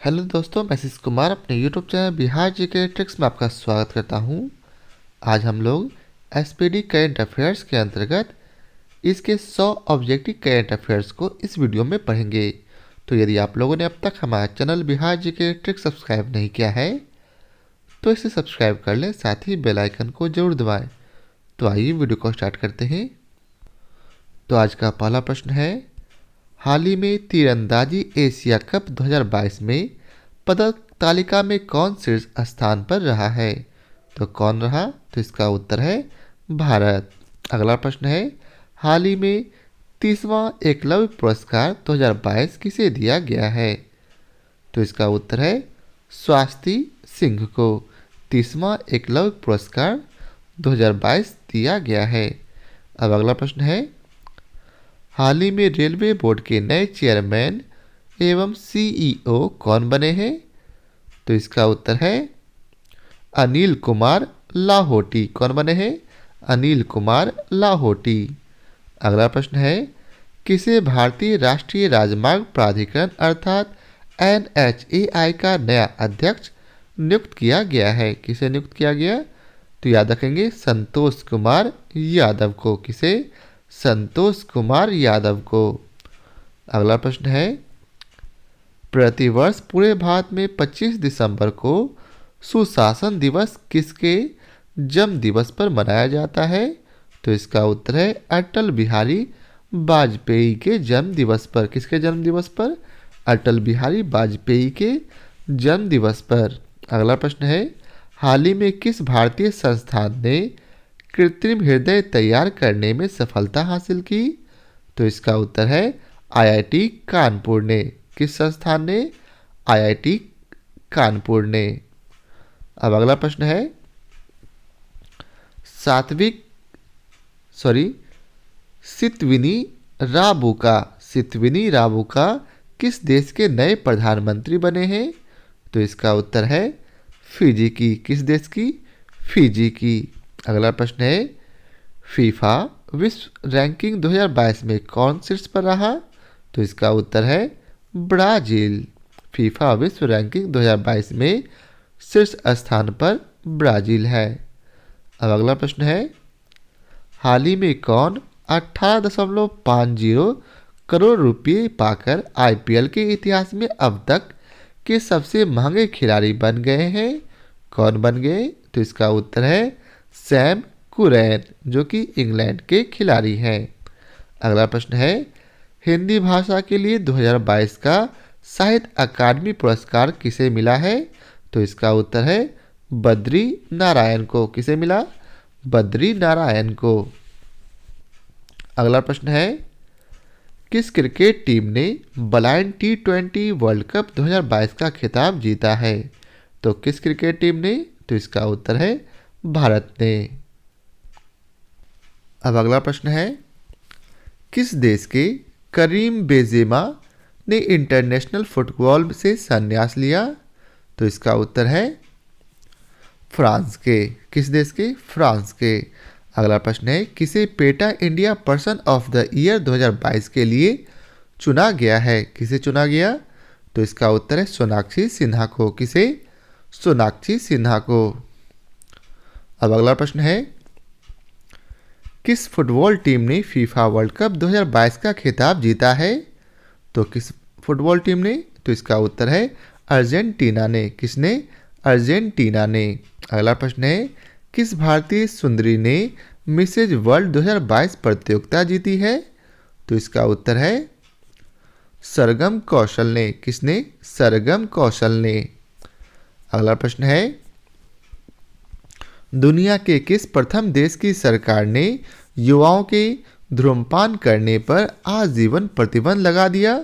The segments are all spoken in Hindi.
हेलो दोस्तों, मैं आशीष कुमार अपने YouTube channel Bihar GK tricks में आपका स्वागत करता हूं। आज हम लोग एसपीडी करंट अफेयर्स के अंतर्गत इसके 100 ऑब्जेक्टिव करंट अफेयर्स को इस वीडियो में पढ़ेंगे। तो यदि आप लोगों ने अब तक हमारा channel Bihar GK tricks subscribe नहीं किया है तो इसे सब्सक्राइब कर लें, साथ ही बेल आइकन को जरूर दबाएं। तो आइए वीडियो को स्टार्ट करते हैं। तो आज का पहला प्रश्न है, हाल ही में तीरंदाजी एशिया कप 2022 में पदक तालिका में कौन शीर्ष स्थान पर रहा है? तो कौन रहा? तो इसका उत्तर है भारत। अगला प्रश्न है, हाल ही में 30वां एकलव्य पुरस्कार 2022 किसे दिया गया है? तो इसका उत्तर है स्वाति सिंह को 30वां एकलव्य पुरस्कार 2022 दिया गया है। अब अगला प्रश्न है, हाल ही में रेलवे बोर्ड के नए चेयरमैन एवं सीईओ कौन बने हैं? तो इसका उत्तर है अनिल कुमार लाहोटी। कौन बने हैं? अनिल कुमार लाहोटी। अगला प्रश्न है, किसे भारतीय राष्ट्रीय राजमार्ग प्राधिकरण अर्थात NHAI का नया अध्यक्ष नियुक्त किया गया है? किसे नियुक्त किया गया? तो याद रखेंगे संतोष कुमार यादव को। किसे? संतोष कुमार यादव को। अगला प्रश्न है, प्रतिवर्ष पूरे भारत में 25 दिसंबर को सुशासन दिवस किसके जन्म दिवस पर मनाया जाता है? तो इसका उत्तर है अटल बिहारी वाजपेयी के जन्म दिवस पर। किसके जन्म दिवस पर? अटल बिहारी वाजपेयी के जन्म दिवस पर। अगला प्रश्न है, हाल ही में किस भारतीय संस्थान ने कृत्रिम हृदय तैयार करने में सफलता हासिल की? तो इसका उत्तर है IIT कानपुर ने। किस संस्थान ने? IIT कानपुर ने। अब अगला प्रश्न है, सितविनी राबुका किस देश के नए प्रधानमंत्री बने हैं? तो इसका उत्तर है फिजी की। किस देश की? फिजी की। अगला प्रश्न है, फीफा विश्व रैंकिंग 2022 में कौन शीर्ष पर रहा? तो इसका उत्तर है ब्राजील। फीफा विश्व रैंकिंग 2022 में शीर्ष स्थान पर ब्राजील है। अब अगला प्रश्न है, हाल ही में कौन 18.50 करोड़ रुपए पाकर IPL के इतिहास में अब तक के सबसे महंगे खिलाड़ी बन गए हैं? कौन बन गए? तो इसका उत्तर है सैम कुरैन, जो कि इंग्लैंड के खिलाड़ी हैं। अगला प्रश्न है, हिंदी भाषा के लिए 2022 का साहित्य अकादमी पुरस्कार किसे मिला है? तो इसका उत्तर है बद्री नारायण को। किसे मिला? बद्री नारायण को। अगला प्रश्न है, किस क्रिकेट टीम ने ब्लाइंड T20 वर्ल्ड कप 2022 का खिताब जीता है? तो किस क्रिकेट टीम ने? तो इसका उत्तर है भारत ने। अब अगला प्रश्न है, किस देश के करीम बेंजेमा ने इंटरनेशनल फुटबॉल से संन्यास लिया? तो इसका उत्तर है फ्रांस के। किस देश के? फ्रांस के। अगला प्रश्न है, किसे PETA India person of the year 2022 के लिए चुना गया है? किसे चुना गया? तो इसका उत्तर है सोनाक्षी सिन्हा को। किसे? सोनाक्षी सिन्हा को। अब अगला प्रश्न है, किस फुटबॉल टीम ने फीफा वर्ल्ड कप 2022 का खिताब जीता है? तो किस फुटबॉल टीम ने? तो इसका उत्तर है अर्जेंटीना ने। किसने? अर्जेंटीना ने। अगला प्रश्न है, किस भारतीय सुंदरी ने मिसेज वर्ल्ड 2022 प्रतियोगिता जीती है? तो इसका उत्तर है सरगम कौशल ने। किसने? सरगम कौशल ने। अगला प्रश्न है, दुनिया के किस प्रथम देश की सरकार ने युवाओं के धूम्रपान करने पर आजीवन प्रतिबंध लगा दिया?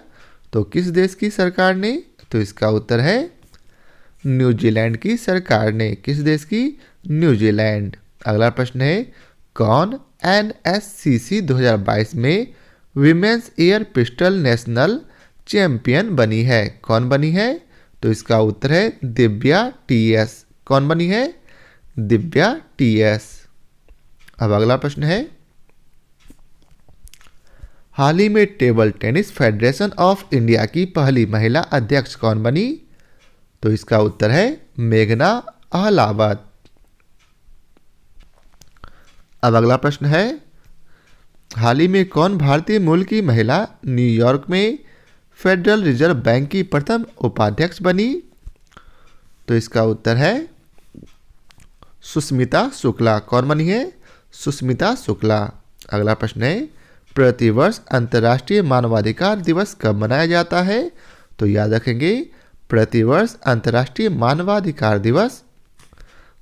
तो किस देश की सरकार ने? तो इसका उत्तर है न्यूजीलैंड की सरकार ने। किस देश की? न्यूजीलैंड। अगला प्रश्न है, कौन NSCC 2022 में women's air pistol national champion बनी है? कौन बनी है? तो इसका उत्तर है दिव्या TS। कौन बनी है? दिव्या TS। अब अगला प्रश्न है, हाल ही में table tennis federation of India की पहली महिला अध्यक्ष कौन बनी? तो इसका उत्तर है मेघना अहलावत। अब अगला प्रश्न है, हाल ही में कौन भारतीय मूल की महिला न्यूयॉर्क में फेडरल रिजर्व बैंक की प्रथम उपाध्यक्ष बनी? तो इसका उत्तर है सुष्मिता शुक्ला। कौन बनी है? सुष्मिता शुक्ला। अगला प्रश्न है, प्रतिवर्ष अंतर्राष्ट्रीय मानवाधिकार दिवस कब मनाया जाता है? तो याद रखेंगे, प्रतिवर्ष अंतर्राष्ट्रीय मानवाधिकार दिवस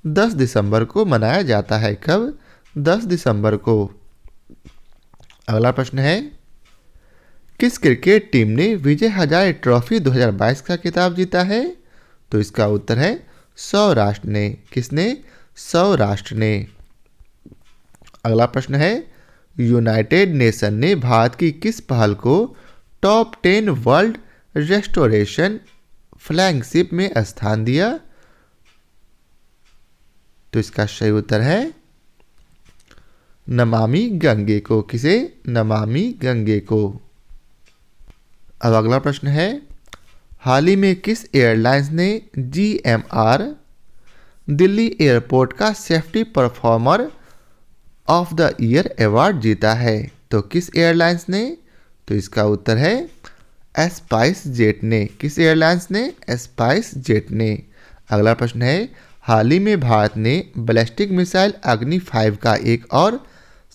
10 दिसंबर को मनाया जाता है। कब? 10 दिसंबर को। अगला प्रश्न है, किस क्रिकेट टीम ने विजय हजारे ट्रॉफी 2022 का खिताब जीता है? तो इसका उत्तर है सौराष्ट्र ने। किसने? सौराष्ट्र ने। अगला प्रश्न है, यूनाइटेड नेशन ने भारत की किस पहल को टॉप 10 वर्ल्ड रेस्टोरेशन फ्लैगशिप में स्थान दिया? तो इसका सही उत्तर है नमामि गंगे को। किसे? नमामि गंगे को। अब अगला प्रश्न है, हाल ही में किस एयरलाइंस ने GMR दिल्ली एयरपोर्ट का safety performer of the year award जीता है? तो किस एयरलाइंस ने? तो इसका उत्तर है स्पाइस जेट ने। किस एयरलाइंस ने? स्पाइस जेट ने। अगला प्रश्न है, हाल ही में भारत ने बैलिस्टिक मिसाइल अग्नि 5 का एक और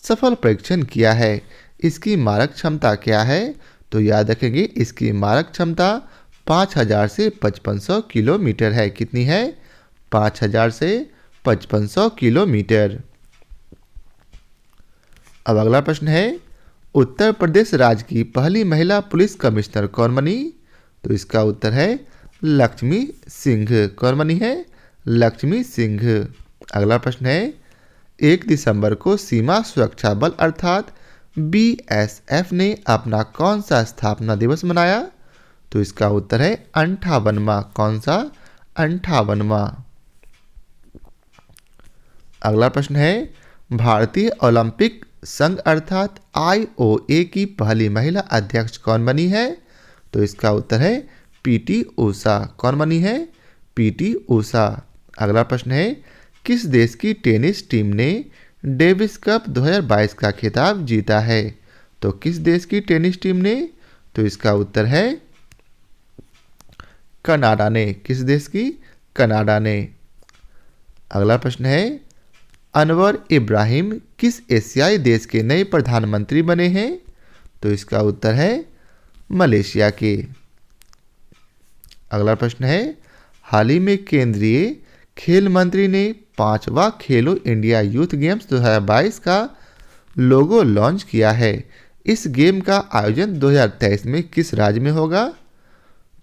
सफल परीक्षण किया है। इसकी मारक क्षमता क्या है? तो याद रखेंगे, इसकी मारक क्षमता 5000 से 5500 किलोमीटर है। कितनी है? 5000 से 5500 किलोमीटर। अब अगला प्रश्न है, उत्तर प्रदेश राज्य की पहली महिला पुलिस कमिश्नर कौन बनी? तो इसका उत्तर है लक्ष्मी सिंह। कौन बनी है? लक्ष्मी सिंह। अगला प्रश्न है, 1 दिसंबर को सीमा सुरक्षा बल अर्थात BSF ने अपना कौन सा स्थापना दिवस मनाया? तो इसका उत्तर है 58वां। कौन सा? 58वां। अगला प्रश्न है, भारतीय ओलंपिक संघ अर्थात IOA की पहली महिला अध्यक्ष कौन बनी है? तो इसका उत्तर है PT ऊषा। कौन बनी है? PT ऊषा। अगला प्रश्न है, किस देश की टेनिस टीम ने डेविस कप 2022 का खिताब जीता है? तो किस देश की टेनिस टीम ने? तो इसका उत्तर है कनाडा ने। किस देश की? कनाडा ने। अगला प्रश्न है, अनवर इब्राहिम किस एशियाई देश के नए प्रधानमंत्री बने हैं? तो इसका उत्तर है मलेशिया के। अगला प्रश्न है, हाल ही में केंद्रीय खेल मंत्री ने 5वां खेलो इंडिया यूथ गेम्स 2022 का लोगो लॉन्च किया है। इस गेम का आयोजन 2023 में किस राज्य में होगा?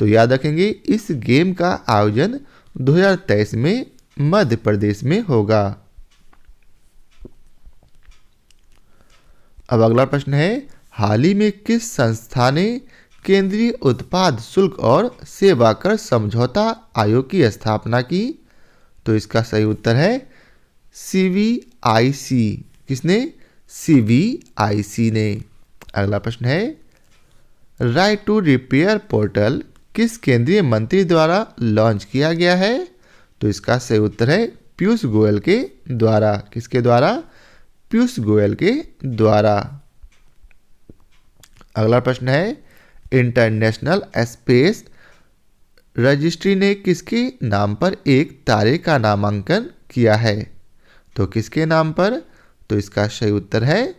तो याद रखेंगे, इस गेम का आयोजन 2023 में मध्य प्रदेश में होगा। अब अगला प्रश्न है, हाल ही में किस संस्था ने केंद्रीय उत्पाद शुल्क और सेवा कर समझौता आयोग की स्थापना की? तो इसका सही उत्तर है CVIC। किसने? CVIC ने। अगला प्रश्न है, राइट टू रिपेयर पोर्टल किस केंद्रीय मंत्री द्वारा लॉन्च किया गया है? तो इसका सही उत्तर है पीयूष गोयल के द्वारा। किसके द्वारा? पीयूष गोयल के द्वारा। अगला प्रश्न है, इंटरनेशनल स्पेस रजिस्ट्री ने किसके नाम पर एक तारे का नामांकन किया है? तो किसके नाम पर? तो इसका सही उत्तर है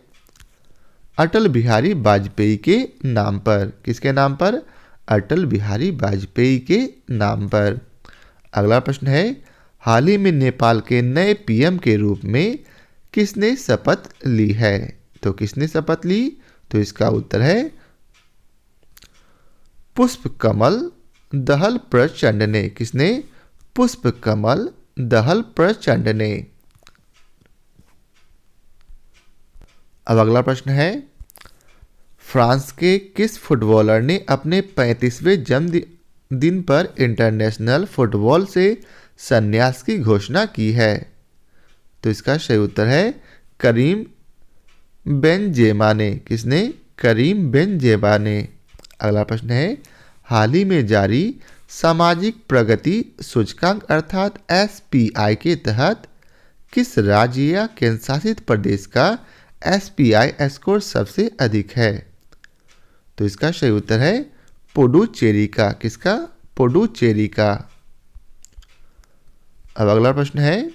अटल बिहारी वाजपेयी के नाम पर। किसके नाम पर? अटल बिहारी वाजपेयी के नाम पर। अगला प्रश्न है, हाल ही में नेपाल के नए PM के रूप में किसने शपथ ली है? तो किसने शपथ ली? तो इसका उत्तर है पुष्पकमल दहल प्रचंड ने। किसने? पुष्पकमल दहल प्रचंड ने। अब अगला प्रश्न है, फ्रांस के किस फुटबॉलर ने अपने 35वें जन्मदिन पर इंटरनेशनल फुटबॉल से संन्यास की घोषणा की है? तो इसका सही उत्तर है करीम बेंजेमा ने। किसने? करीम बेंजेमा ने। अगला प्रश्न है, हाल ही में जारी सामाजिक प्रगति सूचकांक अर्थात SPI के तहत किस राज्य या केंद्र शासित प्रदेश का SPI स्कोर सबसे अधिक है? तो इसका सही उत्तर है पुडुचेरी का। किसका? पुडुचेरी का। अब अगला प्रश्न है,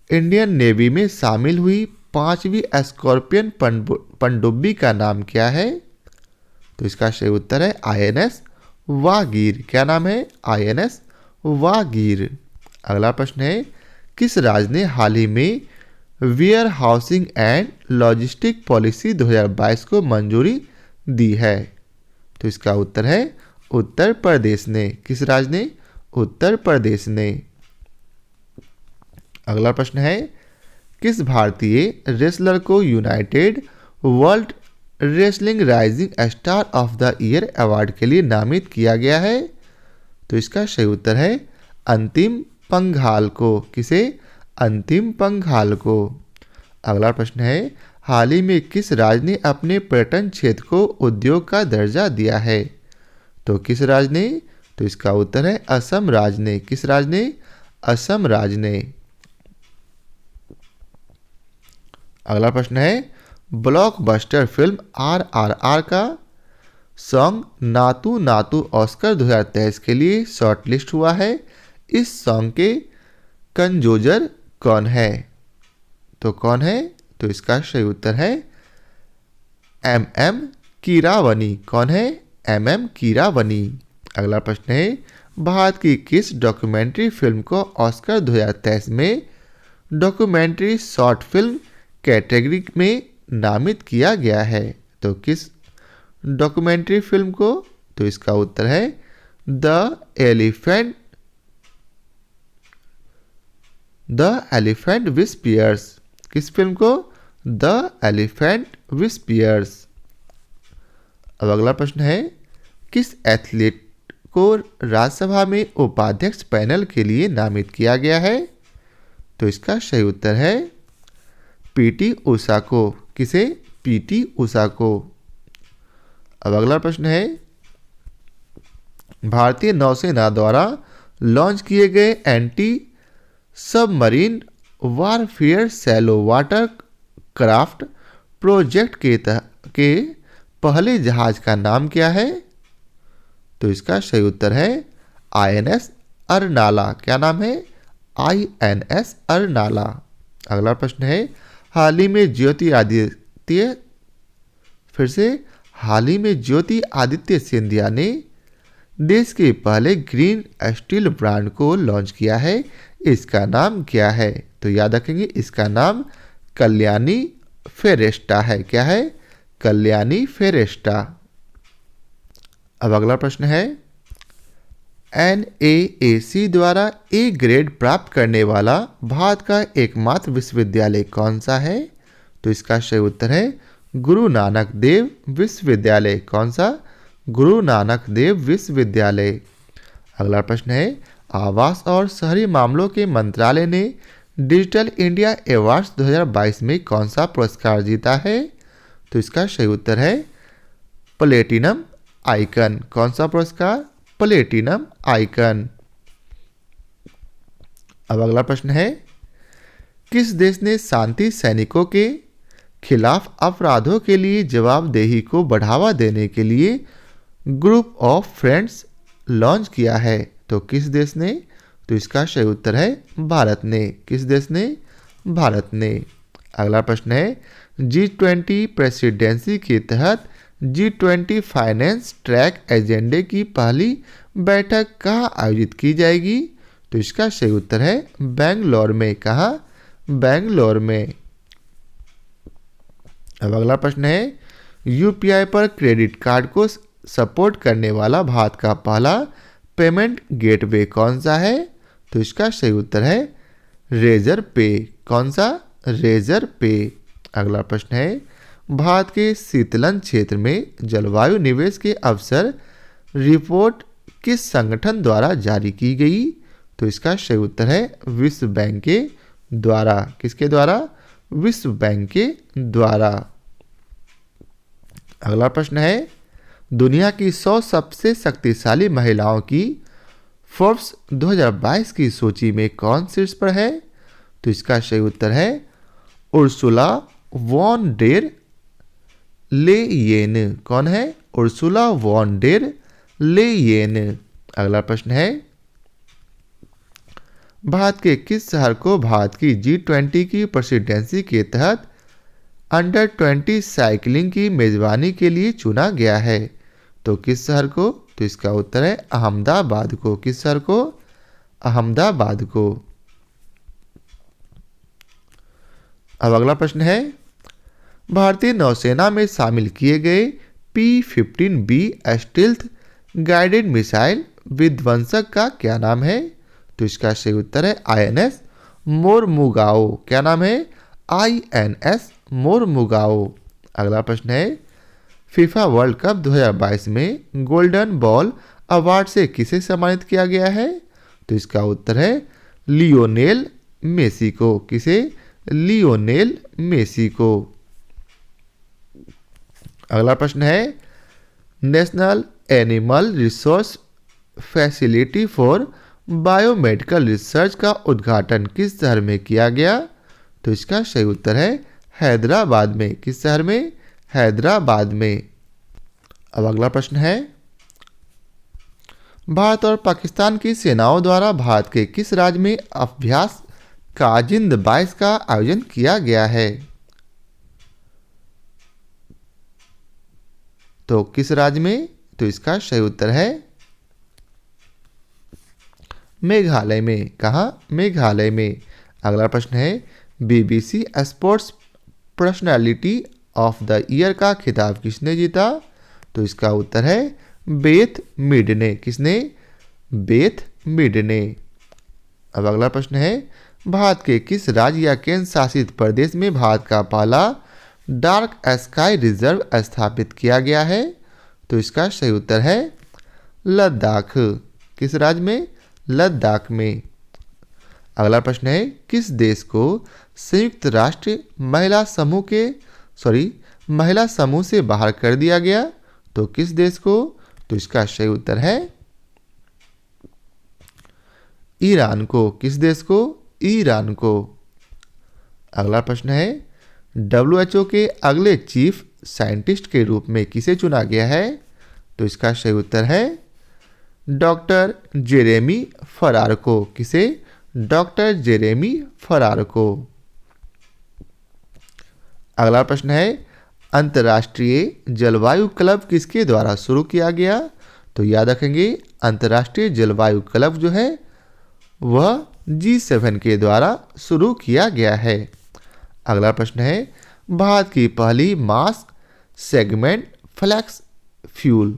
इंडियन नेवी में शामिल हुई 5वीं स्कॉर्पियन पनडुब्बी का नाम क्या है? तो इसका सही उत्तर है INS वागीर। क्या नाम है? INS वागीर। अगला प्रश्न है, किस राज्य ने हाल ही में warehousing and logistic policy 2022 को मंजूरी दी है? तो इसका उत्तर है उत्तर प्रदेश ने। किस राज्य ने? उत्तर प्रदेश ने। अगला प्रश्न है, किस भारतीय रेसलर को United world wrestling rising star of the year award के लिए नामित किया गया है? तो इसका सही उत्तर है अंतिम पंघाल को। किसे? अंतिम पंघाल को। अगला प्रश्न है, हाल ही में किस राज्य ने अपने पर्यटन क्षेत्र को उद्योग का दर्जा दिया है? तो किस राज्य ने? तो इसका उत्तर है असम राज्य ने। किस राज्य ने? असम राज्य ने। अगला प्रश्न है, ब्लॉकबस्टर फिल्म RRR का सॉन्ग नातू नातू ऑस्कर 2023 के लिए शॉर्टलिस्ट हुआ है। इस सॉन्ग के कंपोजर कौन है? तो कौन है? तो इसका सही उत्तर है MM कीरावनी। कौन है? MM कीरावनी। अगला प्रश्न है, भारत की किस डॉक्यूमेंट्री फिल्म को ऑस्कर 2023 में डॉक्यूमेंट्री शॉर्ट फिल्म कैटेगरी में नामित किया गया है? तो किस डॉक्यूमेंट्री फिल्म को? तो इसका उत्तर है द एलिफेंट विस्पियर्स। किस फिल्म को? The elephant whispers. अब अगला प्रश्न है, किस एथलीट को राज्यसभा में उपाध्यक्ष पैनल के लिए नामित किया गया है? तो इसका सही उत्तर है PT उषा को। किसे? PT उषा को। अब अगला प्रश्न है, भारतीय नौसेना द्वारा लॉन्च किए गए anti submarine warfare shallow water craft project के पहले जहाज का नाम क्या है? तो इसका सही उत्तर है INS अरनाला। क्या नाम है? INS अरनाला। अगला प्रश्न है, हाल ही में ज्योति आदित्य सिंधिया ने देश के पहले ग्रीन स्टील ब्रांड को लॉन्च किया है। इसका नाम क्या है? तो याद रखेंगे, इसका नाम कल्याणी फेरेस्टा है। क्या है? कल्याणी फेरेस्टा। अब अगला प्रश्न है, NAAC द्वारा A ग्रेड प्राप्त करने वाला भारत का एकमात्र विश्वविद्यालय कौन सा है? तो इसका सही उत्तर है गुरु नानक देव विश्वविद्यालय। कौन सा? गुरु नानक देव विश्वविद्यालय। अगला प्रश्न है, आवास और शहरी मामलों के मंत्रालय ने डिजिटल इंडिया अवार्ड्स 2022 में कौन सा पुरस्कार जीता है? तो इसका सही उत्तर है प्लेटिनम आइकन। कौन सा पुरस्कार? Platinum icon. अब अगला प्रश्न है, किस देश ने शांति सैनिकों के खिलाफ अपराधों के लिए जवाबदेही को बढ़ावा देने के लिए ग्रुप ऑफ फ्रेंड्स लॉन्च किया है? तो किस देश ने? तो इसका सही उत्तर है भारत ने। किस देश ने? भारत ने। अगला प्रश्न है, G20 प्रेसिडेंसी के तहत G20 फाइनेंस ट्रैक एजेंडे की पहली बैठक कहाँ आयोजित की जाएगी? तो इसका सही उत्तर है बेंगलोर में। कहाँ? बेंगलोर में। अब अगला प्रश्न है, UPI पर क्रेडिट कार्ड को सपोर्ट करने वाला भारत का पहला पेमेंट गेटवे कौन सा है? तो इसका सही उत्तर है रेजर पे। कौन सा? रेजर पे। अगला प्रश्न है, भारत के शीतलन क्षेत्र में जलवायु निवेश के अवसर रिपोर्ट किस संगठन द्वारा जारी की गई? तो इसका सही उत्तर है विश्व बैंक के द्वारा। किसके द्वारा? विश्व बैंक के द्वारा। अगला प्रश्न है, दुनिया की 100 सबसे शक्तिशाली महिलाओं की फोर्ब्स 2022 की सूची में कौन शीर्ष पर है? तो इसका सही उत्तर है उर्सुला वॉन डेर लेयेन। कौन है? Ursula von der Leyen. अगला प्रश्न है, भारत के किस शहर को भारत की G20 की प्रेसिडेंसी के तहत अंडर 20 साइकिलिंग की मेजबानी के लिए चुना गया है? तो किस शहर को? तो इसका उत्तर है अहमदाबाद को। किस शहर को? अहमदाबाद को। अब अगला प्रश्न है, भारतीय नौसेना में शामिल किए गए P-15B स्टील्थ गाइडेड मिसाइल विध्वंसक का क्या नाम है? तो इसका सही उत्तर है INS मोरमुगाओ। क्या नाम है? INS मोरमुगाओ। अगला प्रश्न है, फीफा वर्ल्ड कप 2022 में गोल्डन बॉल अवार्ड से किसे सम्मानित किया गया है? तो इसका उत्तर है लियोनेल मेसी को। किसे? लियोनेल मेसी को। अगला प्रश्न है, national animal resource facility for biomedical research का उद्घाटन किस शहर में किया गया? तो इसका सही उत्तर है हैदराबाद में। किस शहर में? हैदराबाद में। अब अगला प्रश्न है, भारत और पाकिस्तान की सेनाओं द्वारा भारत के किस राज्य में अभ्यास काजिंद 22 का आयोजन किया गया है? तो किस राज्य में? तो इसका सही उत्तर है मेघालय में। कहाँ? मेघालय में। अगला प्रश्न है, BBC sports personality of the year का खिताब किसने जीता? तो इसका उत्तर है बेथ मिड ने। किसने? बेथ मिड ने। अब अगला प्रश्न है, भारत के किस राज्य या केंद्र शासित प्रदेश में भारत का पहला डार्क स्काई रिजर्व स्थापित किया गया है? तो इसका सही उत्तर है लद्दाख। किस राज्य में? लद्दाख में। अगला प्रश्न है, किस देश को संयुक्त राष्ट्र महिला समूह से बाहर कर दिया गया? तो किस देश को? तो इसका सही उत्तर है ईरान को। किस देश को? ईरान को। अगला प्रश्न है, WHO के अगले चीफ साइंटिस्ट के रूप में किसे चुना गया है? तो इसका सही उत्तर है डॉक्टर जेरेमी फरार को। किसे? डॉक्टर जेरेमी फरार को। अगला प्रश्न है, अंतर्राष्ट्रीय जलवायु क्लब किसके द्वारा शुरू किया गया? तो याद रखेंगे, अंतर्राष्ट्रीय जलवायु क्लब जो है वह G7 के द्वारा शुरू किया गया है। अगला प्रश्न है, भारत की पहली मास सेगमेंट फ्लेक्स फ्यूल,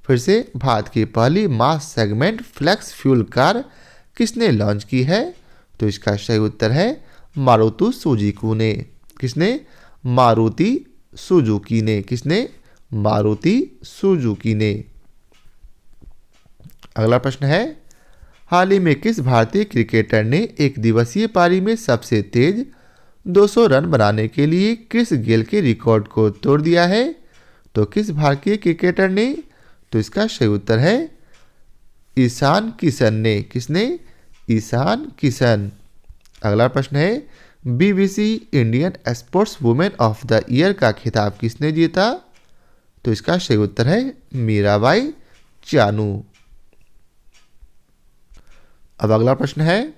फिर से भारत की पहली मास सेगमेंट फ्लेक्स फ्यूल कार किसने लॉन्च की है? तो इसका सही उत्तर है मारुति सुजुकी ने। किसने? मारुति सुजुकी ने। किसने? मारुति सुजुकी ने। अगला प्रश्न है, हाल ही में किस भारतीय क्रिकेटर ने एक दिवसीय पारी में सबसे तेज 200 रन बनाने के लिए क्रिस गेल के रिकॉर्ड को तोड़ दिया है? तो किस भारतीय क्रिकेटर ने? तो इसका सही उत्तर है ईशान किशन ने। किसने? ईशान किशन। अगला प्रश्न है, BBC Indian sports women of the year का खिताब किसने जीता? तो इसका सही उत्तर है मीराबाई चानू। अब अगला प्रश्न है,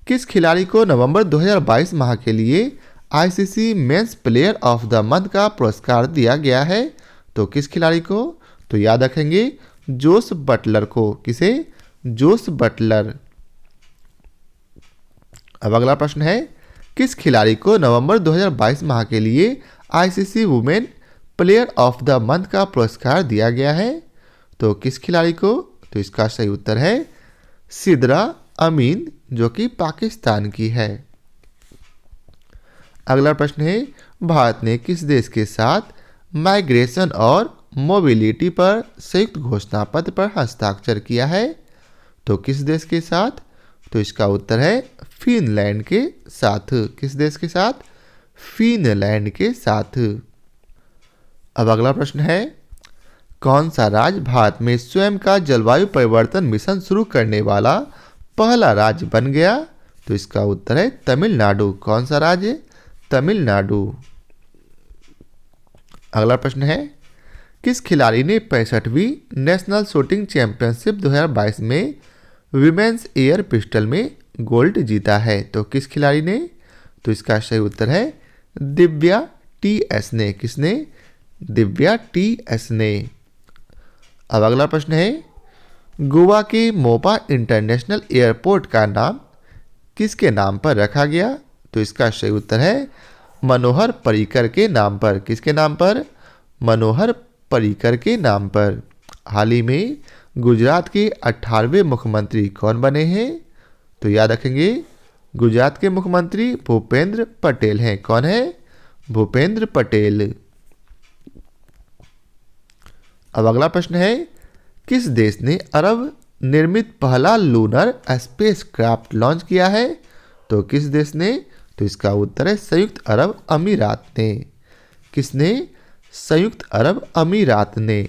किस खिलाड़ी को नवंबर 2022 माह के लिए ICC men's player of the month का पुरस्कार दिया गया है? तो किस खिलाड़ी को? तो याद रखेंगे जोस बटलर को। किसे? Jos Buttler. अब अगला प्रश्न है, किस खिलाड़ी को नवंबर 2022 माह के लिए ICC women player of the month का पुरस्कार दिया गया है? तो किस खिलाड़ी को? तो इसका सही उत्तर है सिद्रा अमीन, जो कि पाकिस्तान की है। अगला प्रश्न है, भारत ने किस देश के साथ माइग्रेशन और मोबिलिटी पर संयुक्त घोषणा पत्र पर हस्ताक्षर किया है? तो किस देश के साथ? तो इसका उत्तर है फिनलैंड के साथ। किस देश के साथ? फिनलैंड के साथ। अब अगला प्रश्न है, कौन सा राज्य भारत में स्वयं का जलवायु परिवर्तन मिशन शुरू करने वाला पहला राज्य बन गया? तो इसका उत्तर है तमिलनाडु। कौन सा राज्य? तमिलनाडु। अगला प्रश्न है, किस खिलाड़ी ने 65वीं नेशनल शूटिंग चैंपियनशिप 2022 में विमेंस एयर पिस्टल में गोल्ड जीता है? तो किस खिलाड़ी ने? तो इसका सही उत्तर है दिव्या टी.एस. ने। किसने? दिव्या टी.एस. ने। अब अगला प्रश्न है, गोवा के मोपा इंटरनेशनल एयरपोर्ट का नाम किसके नाम पर रखा गया? तो इसका सही उत्तर है मनोहर पर्रिकर के नाम पर। किसके नाम पर? मनोहर पर्रिकर के नाम पर। हाल ही में गुजरात के 18वें मुख्यमंत्री कौन बने हैं? तो याद रखेंगे, गुजरात के मुख्यमंत्री भूपेंद्र पटेल हैं। कौन है? भूपेंद्र पटेल। अब अगला प्रश्न है, किस देश ने अरब निर्मित पहला लूनर स्पेस क्राफ्ट लॉन्च किया है? तो किस देश ने? तो इसका उत्तर है संयुक्त अरब अमीरात ने। किसने? संयुक्त अरब अमीरात ने।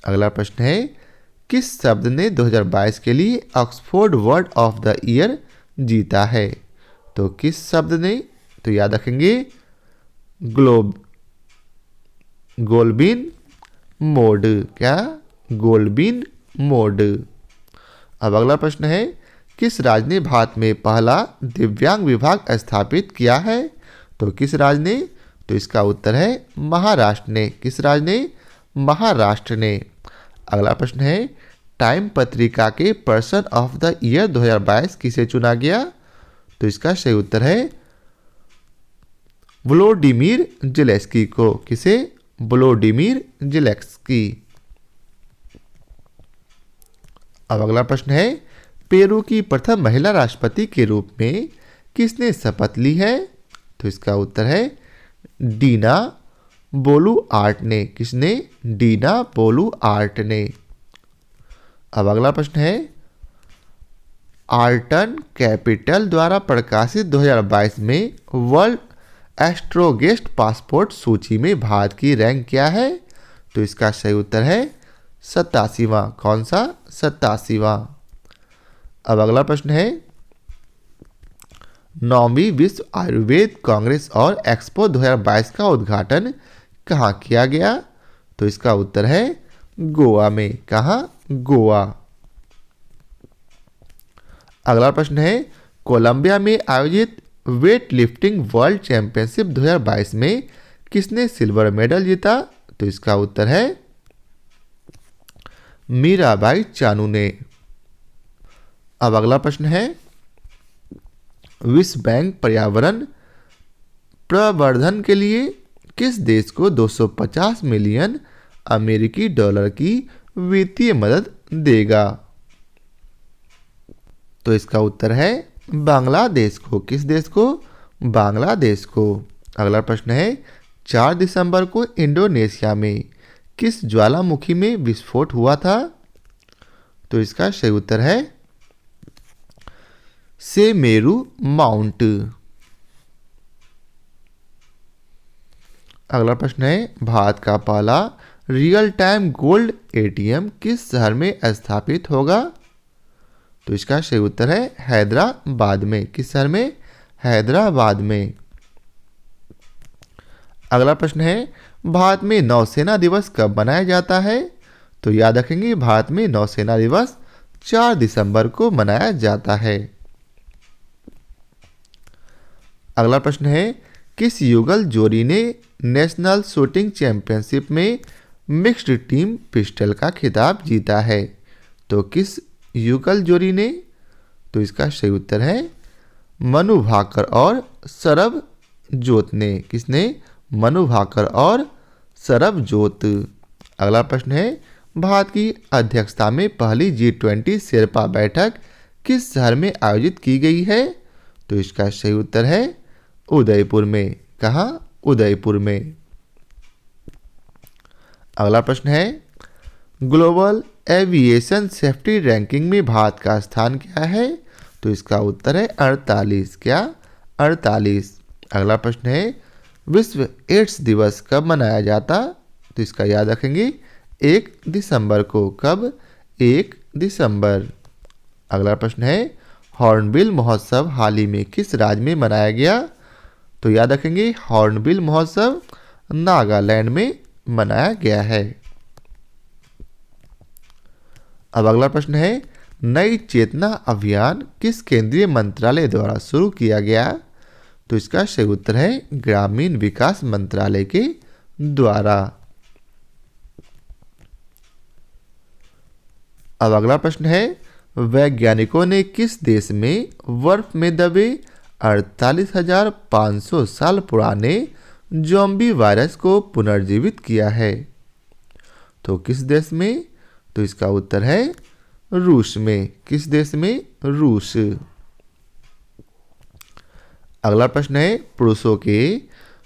अगला प्रश्न है, किस शब्द ने 2022 के लिए Oxford word of the year जीता है? तो किस शब्द ने? तो याद रखेंगे गोल्डबीन मोड। क्या? गोल्डबीन मोड। अब अगला प्रश्न है, किस राज्य ने भारत में पहला दिव्यांग विभाग स्थापित किया है? तो किस राज्य ने? तो इसका उत्तर है महाराष्ट्र ने। किस राज्य ने? महाराष्ट्र ने। अगला प्रश्न है, टाइम पत्रिका के पर्सन ऑफ द ईयर 2022 किसे चुना गया? तो इसका सही उत्तर है व्लादिमीर ज़ेलेंस्की को। किसे? Vladimir Zelensky. अब अगला प्रश्न है, पेरू की प्रथम महिला राष्ट्रपति के रूप में किसने शपथ ली है? तो इसका उत्तर है डीना बोलुआर्ट ने। किसने? डीना बोलुआर्ट ने। अब अगला प्रश्न है, आर्टन कैपिटल द्वारा प्रकाशित 2022 में वर्ल्ड एस्ट्रोगेस्ट पासपोर्ट सूची में भारत की रैंक क्या है? तो इसका सही उत्तर है 87वां। कौन सा? 87वां। अब अगला प्रश्न है, 9वीं विश्व आयुर्वेद कांग्रेस और एक्सपो 2022 का उद्घाटन कहाँ किया गया? तो इसका उत्तर है गोवा में। कहाँ? गोवा। अगला प्रश्न है, कोलंबिया में आयोजित वेट लिफ्टिंग वर्ल्ड चैंपियनशिप 2022 में किसने सिल्वर मेडल जीता? तो इसका उत्तर है मीराबाई चानू ने। अब अगला प्रश्न है, विश्व बैंक पर्यावरण प्रवर्धन के लिए किस देश को 250 मिलियन अमेरिकी डॉलर की वित्तीय मदद देगा? तो इसका उत्तर है बांग्लादेश को। किस देश को? बांग्लादेश को। अगला प्रश्न है, 4 दिसंबर को इंडोनेशिया में किस ज्वालामुखी में विस्फोट हुआ था? तो इसका सही उत्तर है सेमेरू माउंट। अगला प्रश्न है, भारत का पहला रियल टाइम गोल्ड एटीएम किस शहर में स्थापित होगा? तो इसका सही उत्तर है हैदराबाद में। किस शहर में? हैदराबाद में। अगला प्रश्न है, भारत में नौसेना दिवस कब मनाया जाता है? तो याद रखेंगे, भारत में नौसेना दिवस 4 दिसंबर को मनाया जाता है। अगला प्रश्न है, किस युगल जोड़ी ने नेशनल शूटिंग चैंपियनशिप में मिक्स्ड टीम पिस्टल का खिताब जीता है? तो किस युगल जोड़ी ने? तो इसका सही उत्तर है मनु भाकर और सरबजोत ने। किसने? मनु भाकर और सरबजोत। अगला प्रश्न है, भारत की अध्यक्षता में पहली G20 शेरपा बैठक किस शहर में आयोजित की गई है? तो इसका सही उत्तर है उदयपुर में। कहाँ? उदयपुर में। अगला प्रश्न है, ग्लोबल एविएशन सेफ्टी रैंकिंग में भारत का स्थान क्या है? तो इसका उत्तर है 48। क्या? 48। अगला प्रश्न है, विश्व एड्स दिवस कब मनाया जाता? तो इसका याद रखेंगे 1 दिसंबर को। कब? 1 दिसंबर। अगला प्रश्न है हॉर्नबिल महोत्सव हाल ही में किस राज्य में मनाया गया? तो याद रखेंगे हॉर्नबिल महोत्सव नागालैंड में मनाया गया है। अब अगला प्रश्न है नई चेतना अभियान किस केंद्रीय मंत्रालय द्वारा शुरू किया गया? तो इसका सही उत्तर है ग्रामीण विकास मंत्रालय के द्वारा। अब अगला प्रश्न है वैज्ञानिकों ने किस देश में बर्फ में दबे 48,500 साल पुराने ज़ॉम्बी वायरस को पुनर्जीवित किया है? तो किस देश में? तो इसका उत्तर है रूस में। किस देश में? रूस। अगला प्रश्न है पुरुषों के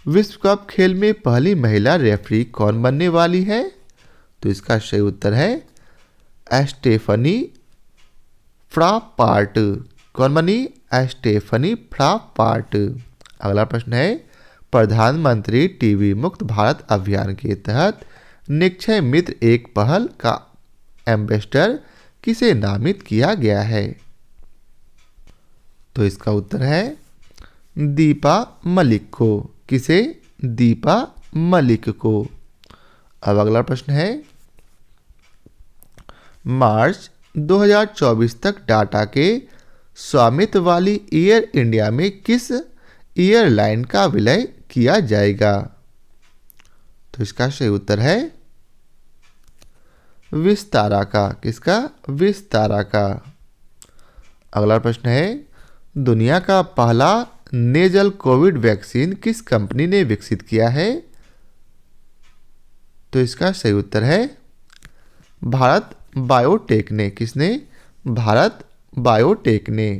विश्व कप खेल में पहली महिला रेफरी कौन बनने वाली है? तो इसका सही उत्तर है स्टेफनी फ्रापार्ट। कौन बनी? Stephanie Frappart. अगला प्रश्न है प्रधानमंत्री टीबी मुक्त भारत अभियान के तहत निक्षय मित्र एक पहल का एम्बेसडर किसे नामित किया गया है? तो इसका उत्तर है दीपा मलिक को। किसे? दीपा मलिक को। अब अगला प्रश्न है मार्च 2024 तक टाटा के स्वामित्व वाली एयर इंडिया में किस एयरलाइन का विलय किया जाएगा? तो इसका सही उत्तर है विस्तारा का। किसका? विस्तारा का। अगला प्रश्न है दुनिया का पहला नेजल कोविड वैक्सीन किस कंपनी ने विकसित किया है? तो इसका सही उत्तर है भारत बायोटेक ने। किसने? भारत बायोटेक ने।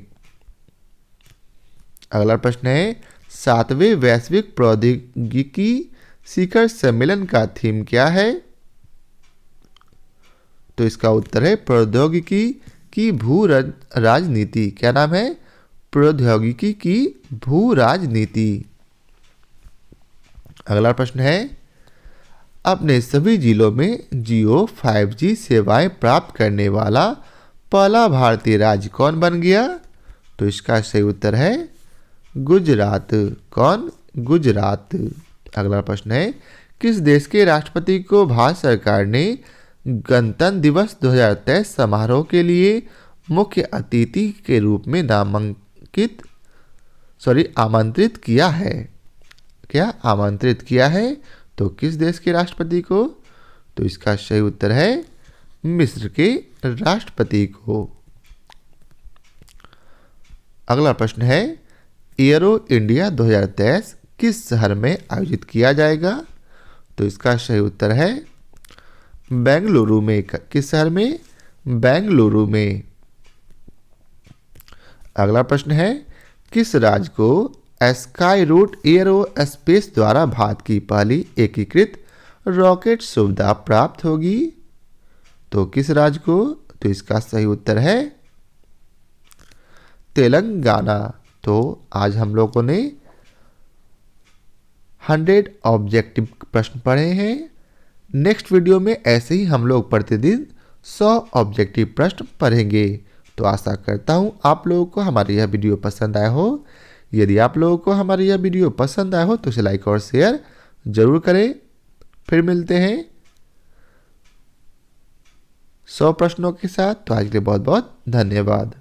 अगला प्रश्न है 7वें वैश्विक प्रौद्योगिकी शिखर सम्मेलन का थीम क्या है? तो इसका उत्तर है प्रौद्योगिकी की भू राजनीति। क्या नाम है? प्रौद्योगिकी की भू राजनीति। अगला प्रश्न है अपने सभी जिलों में जियो 5G सेवाएं प्राप्त करने वाला पहला भारतीय राज्य कौन बन गया? तो इसका सही उत्तर है गुजरात। कौन? गुजरात। अगला प्रश्न है किस देश के राष्ट्रपति को भारत सरकार ने गणतंत्र दिवस 2023 समारोह के लिए मुख्य अतिथि के रूप में आमंत्रित किया है? क्या? आमंत्रित किया है। तो किस देश के राष्ट्रपति को? तो इसका सही उत्तर है मिस्र के राष्ट्रपति को। अगला प्रश्न है एरो इंडिया 2023 किस शहर में आयोजित किया जाएगा? तो इसका सही उत्तर है बेंगलुरु में। किस शहर में? बेंगलुरु में। अगला प्रश्न है किस राज्य को स्काई रूट एयरोस्पेस द्वारा भारत की पहली एकीकृत रॉकेट सुविधा प्राप्त होगी? तो किस राज्य को? तो इसका सही उत्तर है तेलंगाना। तो आज हम लोगों ने 100 ऑब्जेक्टिव प्रश्न पढ़े हैं। नेक्स्ट वीडियो में ऐसे ही हम लोग प्रतिदिन 100 ऑब्जेक्टिव प्रश्न पढ़ेंगे। तो आशा करता हूँ आप लोगों को हमारी यह वीडियो पसंद आया हो। यदि आप लोगों को हमारी यह वीडियो पसंद आया हो तो इसे लाइक और शेयर जरूर करें। फिर मिलते हैं 100 प्रश्नों के साथ। तो आज के लिए बहुत बहुत धन्यवाद।